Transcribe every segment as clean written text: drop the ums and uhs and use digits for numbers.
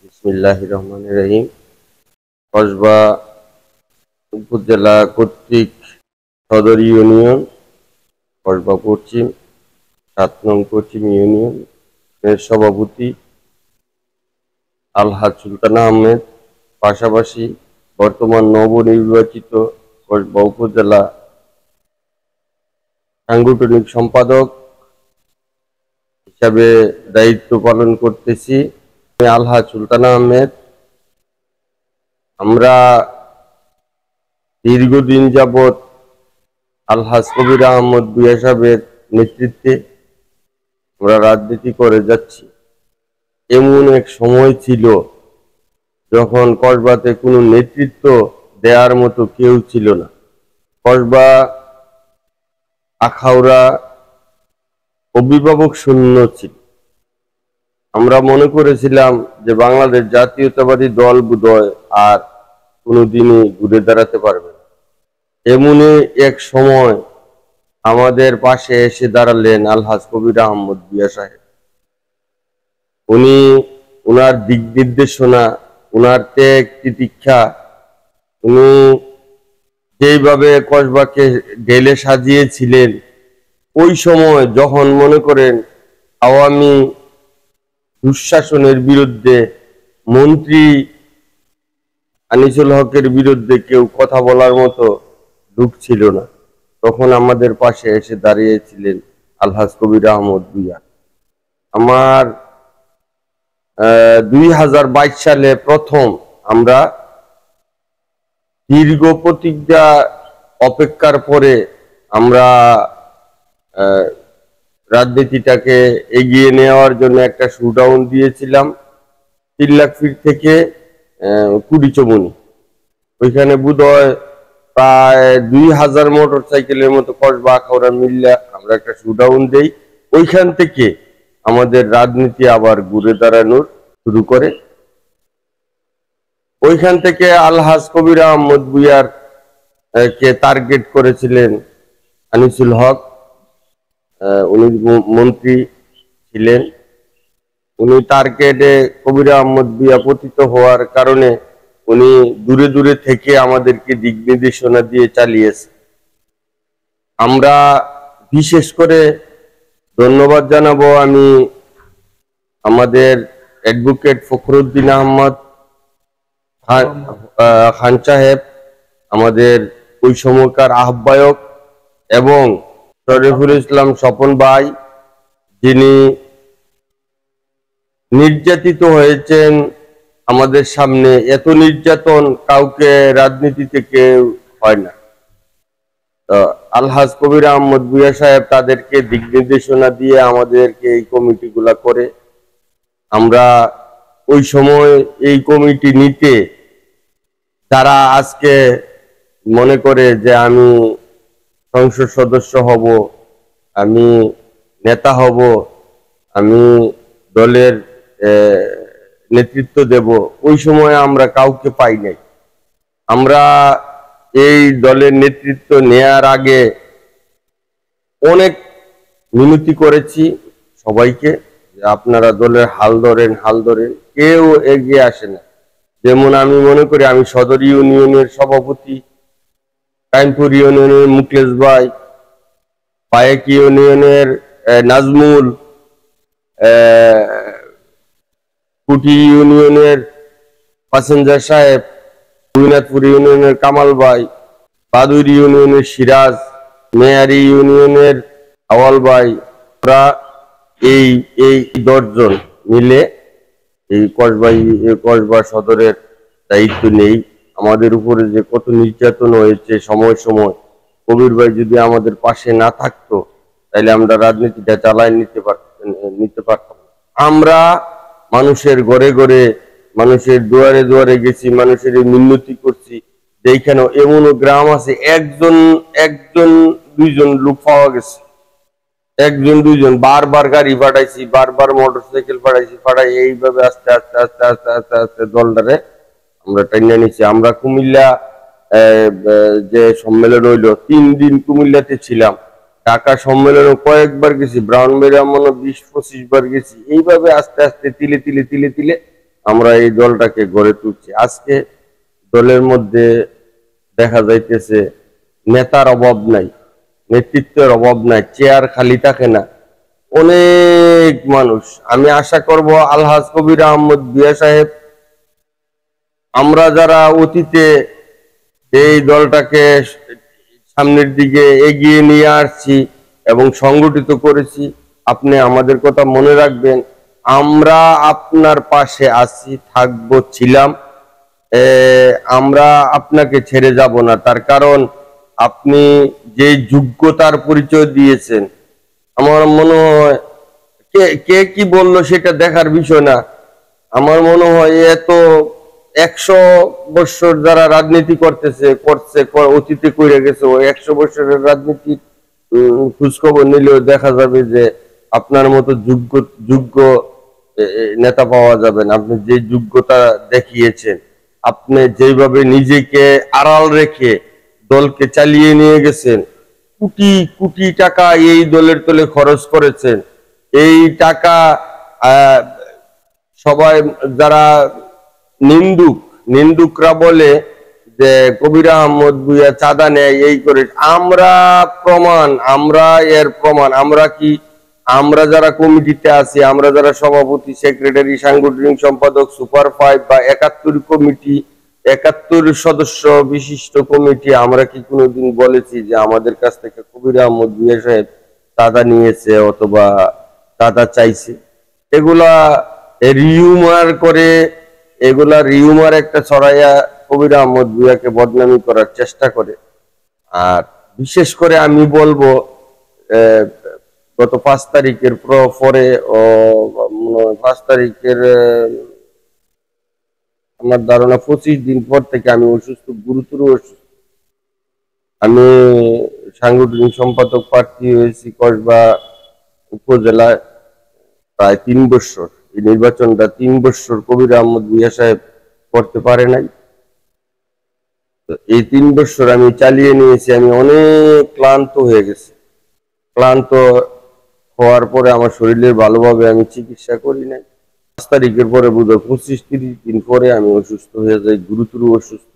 বিসমিল্লাহির রহমানির রহিম। কসবা উপজেলা কর্তৃক সদর ইউনিয়ন, কসবা পশ্চিম ৭ নং পশ্চিম ইউনিয়নের সভাপতি আলহাজ সুলতান আহমেদ, পাশাপাশি বর্তমান নবনির্বাচিত কসবা উপজেলা সাংগঠনিক সম্পাদক হিসাবে দায়িত্ব পালন করতেছি আলহাজ সুলতান আহমেদ। আমরা দীর্ঘদিন যাবৎ আলহাজ কবির আহমদ ভূঁইয়া সাহেবের নেতৃত্বে আমরা রাজনীতি করে যাচ্ছি। এমন এক সময় ছিল যখন কসবাতে কোনো নেতৃত্ব দেওয়ার মতো কেউ ছিল না। কসবা আখাউড়া অভিভাবক শূন্য ছিল। আমরা মনে করেছিলাম যে বাংলাদেশ জাতীয়তাবাদী দল বোধহয় আর কোনোদিনই ঘুরে দাঁড়াতে পারবে না। এমনই এক সময় আমাদের পাশে এসে দাঁড়ালেন আলহাজ কবির আহমদ ভূঁইয়া সাহেব। উনি উনার দিক নির্দেশনা, উনার ত্যাগ তিতিক্ষা, উনি যেইভাবে কসবাকে ঢেলে সাজিয়েছিলেন, ওই সময় যখন মনে করেন আওয়ামী দুঃশাসনের বিরুদ্ধে মন্ত্রী আনিসুল হকের বিরুদ্ধে কেউ কথা বলার মতো লোক ছিল না, তখন আমাদের পাশে এসে দাঁড়িয়েছিলেন আলহাজ কবির আহমদ ভূঁইয়া। আমার 2022 সালে প্রথম আমরা দীর্ঘ প্রতিজ্ঞা অপেক্ষার পরে আমরা রাজনীতিটাকে এগিয়ে নেওয়ার জন্য একটা শুডাউন দিয়েছিলাম 3 লাখ ফিট থেকে কুড়িচমনি। ওইখানে বোধহয় প্রায় 2000 মোটর সাইকেলের মতো কসবা আখাউড়া মিল্লা আমরা একটা শুডাউন দেই। ওইখান থেকে আমাদের রাজনীতি আবার ঘুরে দাঁড়ানোর শুরু করে। ওইখান থেকে আলহাজ কবির আহমদ ভূঁইয়ার কে টার্গেট করেছিলেন আনিসুল হক। উনি মন্ত্রী ছিলেন। উনি টার্গেটে কবির আহমদ ভূঁইয়া পতিত হওয়ার কারণে উনি দূরে দূরে থেকে আমাদেরকে দিক নির্দেশনা দিয়ে চালিয়েছে। আমরা বিশেষ করে ধন্যবাদ জানাবো আমি আমাদের অ্যাডভোকেট ফখরুদ্দিন আহমদ খান সাহেব, আমাদের ওই সময়কার আহ্বায়ক, এবং শরীফুল ইসলাম স্বপন ভাই, যিনি নির্যাতিত হয়েছেন আমাদের সামনে। এত নির্যাতন কাউকে রাজনীতিতে কেউ হয় না। আলহাজ কবির আহমদ ভূঁইয়া সাহেব তাদেরকে দিক নির্দেশনা দিয়ে আমাদেরকে এই কমিটিগুলা করে। আমরা ওই সময় এই কমিটি নিতে তারা আজকে মনে করে যে আমি সংসদ সদস্য হব, আমি নেতা হব, আমি দলের নেতৃত্ব দেব, ওই সময় আমরা কাউকে পাই নাই। আমরা এই দলের নেতৃত্ব নেয়ার আগে অনেক মিনতি করেছি সবাইকে যে আপনারা দলের হাল ধরেন, কেউ এগিয়ে আসে না। যেমন আমি মনে করি আমি সদর ইউনিয়নের সভাপতি, কাইমপুর ইউনিয়নের মুকলেশ ভাই, পায়েক ইউনিয়নের নাজমুল, কুটি ইউনিয়নের প্যাসেঞ্জার সাহেব, রবীন্দ্রপুর ইউনিয়নের কামাল ভাই, বাদুর ইউনিয়নের সিরাজ, মেয়ারি ইউনিয়নের আওয়াল ভাই, আমরা এই 10 জন মিলে এই কসবা সদরের দায়িত্ব নেই। আমাদের উপরে যে কত নির্যাতন হয়েছে সময় সময়, কবির ভাই যদি আমাদের পাশে না থাকতো তাহলে আমরা রাজনীতিটা চালায় নিতে পারতাম। আমরা মানুষের ঘরে ঘরে, মানুষের দুয়ারে দুয়ারে গেছি, মানুষের মিনতি করছি। যেখানে এমনও গ্রাম আছে একজন দুইজন লোক পাওয়া গেছে, একজন দুইজন, বারবার গাড়ি পাঠাইছি, বারবার মোটর সাইকেল পাঠাই এইভাবে আস্তে আস্তে আস্তে আস্তে আস্তে আস্তে দলটারে আমরা টাইনা নিচ্ছি। আমরা কুমিল্লা যে সম্মেলন হইলো 3 দিন কুমিল্লাতে ছিলাম। ঢাকা সম্মেলনে কয়েকবার গেছি, ব্রাউনবাড়িয়া মনে 20-25 বার গেছি। এইভাবে আস্তে আস্তে তিলে তিলে আমরা এই দলটাকে গড়ে তুলছি। আজকে দলের মধ্যে দেখা যাইতেছে নেতার অভাব নাই, নেতৃত্বের অভাব নাই, চেয়ার খালি থাকে না, অনেক মানুষ। আমি আশা করব আলহাজ কবির আহমদ ভূঁইয়া সাহেব, আমরা যারা অতীতে এই দলটাকে সামনের দিকে এগিয়ে নিয়ে আসছি এবং সংগঠিত করেছি, আপনি আমাদের কথা মনে রাখবেন। আমরা আপনার পাশে আছি, থাকবো, ছিলাম। আমরা আপনাকে ছেড়ে যাব না। তার কারণ আপনি যে যোগ্যতার পরিচয় দিয়েছেন, আমার মনে হয় কে কে কি বললো সেটা দেখার বিষয় না। আমার মনে হয় এত 100 বছর যারা রাজনীতি করছে অতীতে করে গেছে, ওই 100 বছরের রাজনীতি খোঁজখবর নিলেও দেখা যাবে যে আপনার মতো যোগ্য যোগ্য নেতা পাওয়া যাবে না। আপনি যে যোগ্যতা দেখিয়েছেন, আপনি যেভাবে নিজেকে আড়াল রেখে দলকে চালিয়ে নিয়ে গেছেন, কোটি কোটি টাকা এই দলের তলে খরচ করেছেন। এই টাকা সবাই যারা নিন্দুকরা বলে যে কবির আহমদ ভূঁইয়া চাঁদা নেয়, এই করে। আমরা এর প্রমাণ। আমরা যারা কমিটিতে আছি, আমরা যারা সভাপতি, সেক্রেটারি, সাংগঠনিক সম্পাদক, সুপার 5 বা 71 কমিটি, 71 সদস্য বিশিষ্ট কমিটি, আমরা কি কোনোদিন বলেছি যে আমাদের কাছ থেকে কবির আহমদ ভূঁইয়া সাহেব চাঁদা নিয়েছে অথবা চাঁদা চাইছে? এগুলা রিউমার করে, এগুলা রিউমার একটা ছড়াইয়া কবির আহমদ ভূঁইয়াকে বদনামি করার চেষ্টা করে। আর বিশেষ করে আমি বলবো গত 5 তারিখের পরে 5 তারিখের আমার ধারণা 25 দিন পর থেকে আমি অসুস্থ, গুরুতর অসুস্থ। আমি সাংগঠনিক সম্পাদক প্রার্থী হয়েছি কসবা উপজেলায় প্রায় 3 বছর। এই নির্বাচনটা 3 বছর কবির আহমদ ভূঁইয়া সাহেব করতে পারে নাই। এই 3 বছর আমি চালিয়ে নিয়েছি। আমি অনেক ক্লান্ত হয়ে গেছি। ক্লান্ত হওয়ার পরে আমার শরীরের ভালোভাবে আমি চিকিৎসা করি নাই। 5 তারিখের পরে বোধহয় 25-30 দিন পরে আমি অসুস্থ হয়ে যাই, গুরুতর অসুস্থ।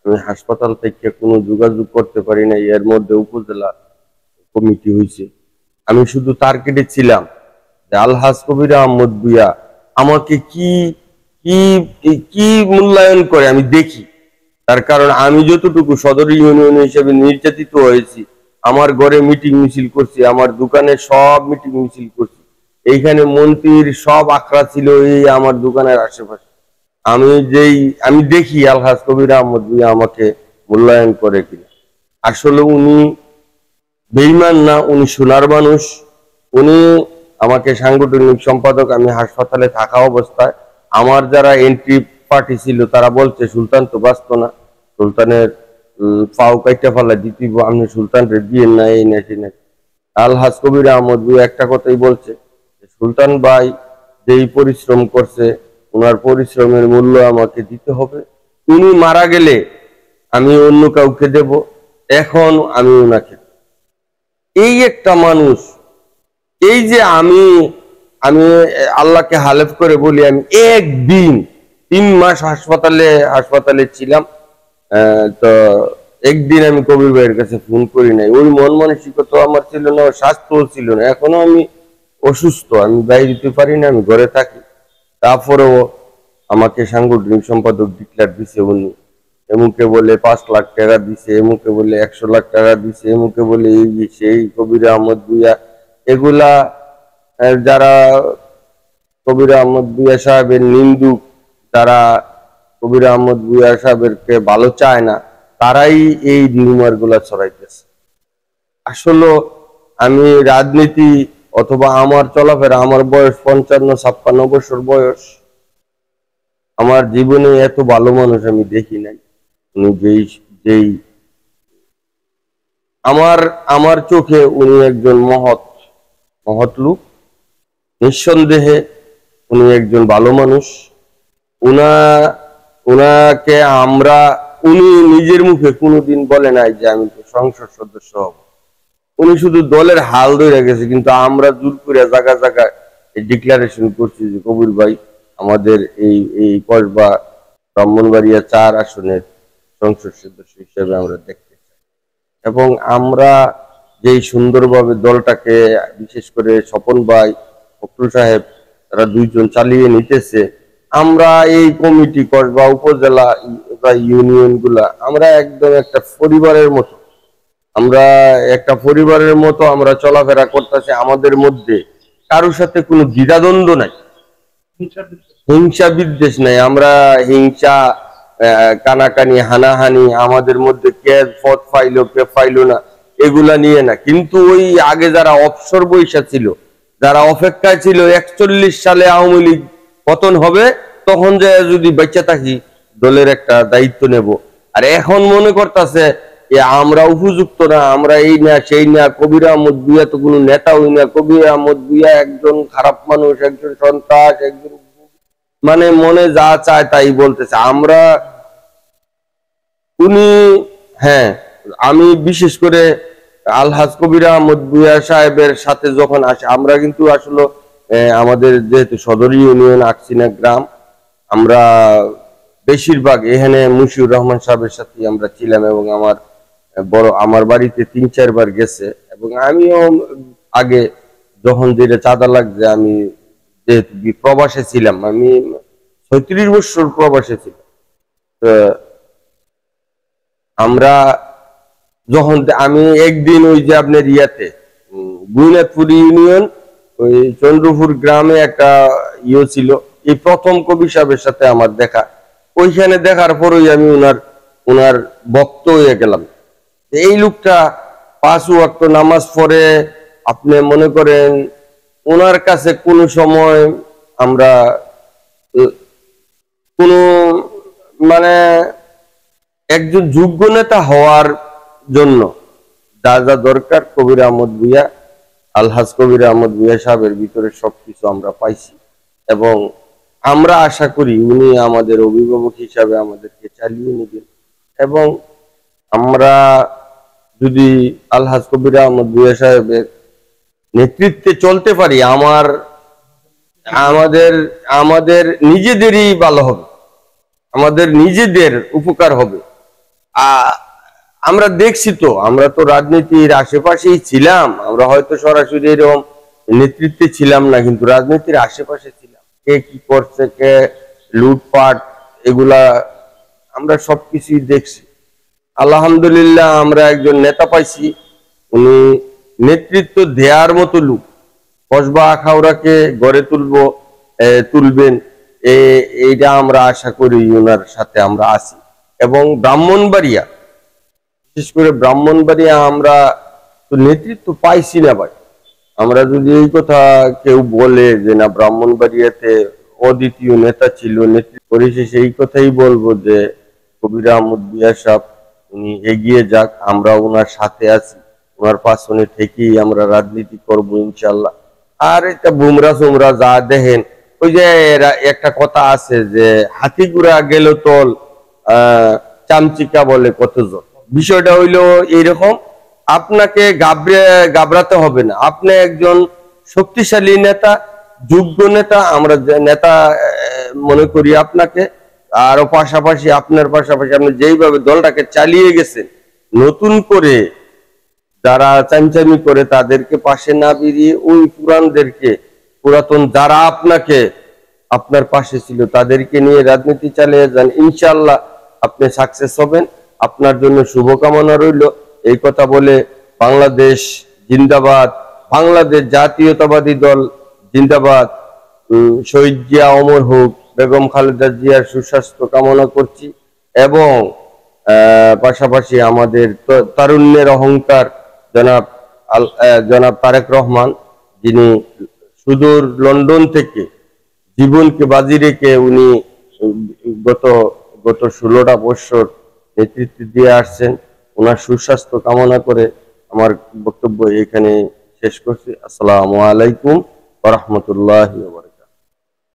আমি হাসপাতাল থেকে কোনো যোগাযোগ করতে পারি নাই। এর মধ্যে উপজেলা কমিটি হয়েছে। আমি শুধু টার্গেটে ছিলাম যে আলহাজ কবির আহমদ ভূঁইয়া আমাকে কি কি কি মূল্যায়ন করে আমি দেখি। তার কারণ আমি যতটুকু সদর ইউনিয়ন হিসেবে নির্যাতিত হয়েছি, আমার ঘরে মিটিং মিছিল করছি, আমার দোকানে সব মিটিং মিছিল করছি, এইখানে মন্ত্রীর সব আখড়া ছিল এই আমার দোকানের আশেপাশে। আমি দেখি আলহাজ কবির আহমদ ভূঁইয়া আমাকে মূল্যায়ন করে কিনা। আসলে উনি বেঈমান না, উনি সোনার মানুষ। উনি আমাকে সাংগঠনিক সম্পাদক, আমি হাসপাতালে থাকা অবস্থায় আমার যারা এন্ট্রি পার্টি ছিল তারা বলছে সুলতান তো বাঁচত না, সুলতানের পাও কাইটা ফেলা দিতে, আপনি সুলতানরে দিয়ে না, এই না সেই না। আলহাজ কবির আহমদ ভূঁইয়া একটা কথাই বলছে, সুলতান ভাই যেই পরিশ্রম করছে, ওনার পরিশ্রমের মূল্য আমাকে দিতে হবে। উনি মারা গেলে আমি অন্য কাউকে দেব, এখন আমি ওনাকে। এই একটা মানুষ, এই যে আমি আমি আল্লাহকে হালেফ করে বলি, আমি একদিন 3 মাস হাসপাতালে ছিলাম। তো একদিন আমি কবির ভাইয়ের কাছে ফোন করি নাই। ওই মন মানসিকতা আমার ছিল না, স্বাস্থ্যও ছিল না। এখনো আমি অসুস্থ, আমি বাইরে দিতে পারি না, আমি ঘরে থাকি। তারপরেও আমাকে সাংগঠনিক সম্পাদক ডিক্লার দিছে উনি। এমুকে বলে 5 লাখ টাকা দিছে, এমুকে বলে 100 লাখ টাকা দিছে, এমুকে বলে এই সেই। কবির আহমদ ভূঁইয়া এগুলা যারা কবির আহমদ ভূঁইয়া সাহেবের নিন্দুক, যারা কবির আহমদ ভূঁইয়া সাহেবকে ভালো চায় না, তারাই এই রিউমার গুলা ছড়াইতেছে। আসলে আমি রাজনীতি অথবা আমার চলাফেরা, আমার বয়স 55-56 বছর বয়স, আমার জীবনে এত ভালো মানুষ আমি দেখি নাই। উনি যেই আমার চোখে উনি একজন মহৎ লোক। নিঃসন্দেহে উনি একজন ভালো মানুষ। উনাকে উনি নিজের মুখে কোনোদিন বলে নাই যে আমি তো সংসদ সদস্য হব। উনি শুধু দলের হাল ধরে গেছে, কিন্তু আমরা জোর করে জায়গা জায়গায় ডিক্লারেশন করছি যে কবির ভাই আমাদের এই কসবা ব্রাহ্মণবাড়িয়া 4 আসনের সংসদ সদস্য হিসেবে আমরা দেখতে চাই। এবং আমরা যেই সুন্দরভাবে দলটাকে, বিশেষ করে স্বপন ভাই, ফখরুল সাহেব, তারা দুইজন চালিয়ে নিতেছে, আমরা এই কমিটি, কসবা উপজেলা বা ইউনিয়ন গুলা, আমরা একদম একটা পরিবারের মতো, আমরা চলাফেরা করতেছি। আমাদের মধ্যে কারোর সাথে কোনো দ্বিধাদ্বন্দ্ব নাই, হিংসা বিদ্বেষ নাই। আমরা হিংসা, কানাকানি, হানাহানি, আমাদের মধ্যে কে পদ পাইলো কে পাইলো না, এগুলা নিয়ে না। কিন্তু ওই আগে যারা অবসর বৈশা ছিল, যারা অপেক্ষায় ছিল 41 সালে আওয়ামী লীগ পতন হবে, তখন যে যদি বেঁচে থাকি দলের একটা দায়িত্ব নেব, আর এখন মনে করতেছে আমরা উপযুক্ত না, আমরা এই না সেই না, কবির আহমদ ভূঁইয়া তো কোনো নেতা হই না, কবির আহমদ ভূঁইয়া একজন খারাপ মানুষ, একজন সন্ত্রাস, একজন, মানে মনে যা চায় তাই বলতেছে। আমরা উনি, হ্যাঁ, আমি বিশেষ করে আলহাজ কবির আহমদ ভূঁইয়া সাহেবের সাথে যখন আসি, আমরা কিন্তু আসলে আমাদের যেহেতু সদর ইউনিয়ন আকসিনা গ্রাম, আমরা বেশিরভাগ এখানে মুশিউর রহমান সাহেবের সাথে আমরা ছিলাম, এবং আমার বাড়িতে 3-4 বার গেছে। এবং আমিও আগে যখন যেটা চাঁদা লাগছে, আমি যেহেতু প্রবাসে ছিলাম, আমি 36 বছর প্রবাসে ছিলাম, তো আমরা যখন, আমি একদিন ওই যে আপনার ইয়াতে গুইনাথপুর ইউনিয়ন, ওই চন্দ্রপুর গ্রামে একটা ছিল, এই প্রথম কবি সাহেবের সাথে আমার দেখা। ওইখানে দেখার পরই আমি ওনার ভক্ত হয়ে গেলাম। এই লোকটা 5 ওয়াক্ত নামাজ পড়ে, আপনি মনে করেন ওনার কাছে কোনো সময় আমরা কোনো, মানে একজন যোগ্য নেতা হওয়ার জন্য যা যা দরকার, কবির আহমদ ভূঁইয়া, আলহাজ কবির আহমদ ভূঁইয়া সাহেবের ভিতরে সবকিছু আমরা পাইছি। এবং আমরা আশা করি উনি আমাদের অভিভাবক হিসাবে আমাদেরকে চালিয়ে নেবেন। এবং আমরা যদি আলহাজ কবির আহমদ ভূঁইয়া সাহেবের নেতৃত্বে চলতে পারি, আমাদের নিজেদেরই ভালো হবে, আমাদের নিজেদের উপকার হবে। আমরা দেখছি তো, আমরা তো রাজনীতির আশেপাশেই ছিলাম, আমরা হয়তো সরাসরি এরকম নেতৃত্বে ছিলাম না, কিন্তু রাজনীতির আশেপাশে ছিলাম। কে কি করছে, কে লুটপাট, এগুলা আমরা সবকিছুই দেখছি। আলহামদুলিল্লাহ, আমরা একজন নেতা পাইছি, উনি নেতৃত্ব দেওয়ার মতো লোক, কসবা আখাউড়াকে গড়ে তুলবেন, এইটা আমরা আশা করি ওনার সাথে আমরা আছি। এবং ব্রাহ্মণবাড়িয়া, বিশেষ করে ব্রাহ্মণবাড়িয়া আমরা তো নেতৃত্ব পাইছি না ভাই। আমরা যদি এই কথা কেউ বলে যে না ব্রাহ্মণবাড়িয়াতে অদ্বিতীয় নেতা ছিল, নেতৃত্ব, পরিশেষে এই কথাই বলবো যে কবির আহমদ ভূঁইয়া সাহেব উনি এগিয়ে যাক, আমরা ওনার সাথে আছি, ওনার পাশনে থেকেই আমরা রাজনীতি করব ইনশাল্লাহ। আর এটা বুমরা সুমরা যা দেখেন, ওই যে একটা কথা আছে যে হাতি গুড়া গেল তল, চামচিকা বলে কতজন। বিষয়টা হইলো এইরকম, আপনাকে ঘাবড়াতে হবে না, আপনি একজন শক্তিশালী নেতা, যোগ্য নেতা, আমরা নেতা মনে করি আপনাকে। আরো পাশাপাশি আপনার পাশাপাশি আপনি যেইভাবে দলটাকে চালিয়ে গেছেন, নতুন করে যারা চামচামি করে তাদেরকে পাশে না বেরিয়ে ওই পুরাতন যারা আপনার পাশে ছিল তাদেরকে নিয়ে রাজনীতি চালিয়ে যান, ইনশাআল্লাহ আপনি সাকসেস হবেন। আপনার জন্য শুভকামনা রইল। এই কথা বলে বাংলাদেশ জিন্দাবাদ, বাংলাদেশ জাতীয়তাবাদী দল জিন্দাবাদ, শহীদ জিয়া অমর হোক, বেগম খালেদা জিয়ার সুস্বাস্থ্য কামনা করছি। এবং পাশাপাশি আমাদের তারুণ্যের অহংকার জনাব তারেক রহমান, যিনি সুদূর লন্ডন থেকে জীবনকে বাজি রেখে উনি গত 16টা বছর নেতৃত্ব দিয়ে আসছেন, ওনার সুস্বাস্থ্য কামনা করে আমার বক্তব্য এখানে শেষ করছি। আসসালামু আলাইকুম ওয়া রাহমাতুল্লাহি ওয়া বারাকাতুহু।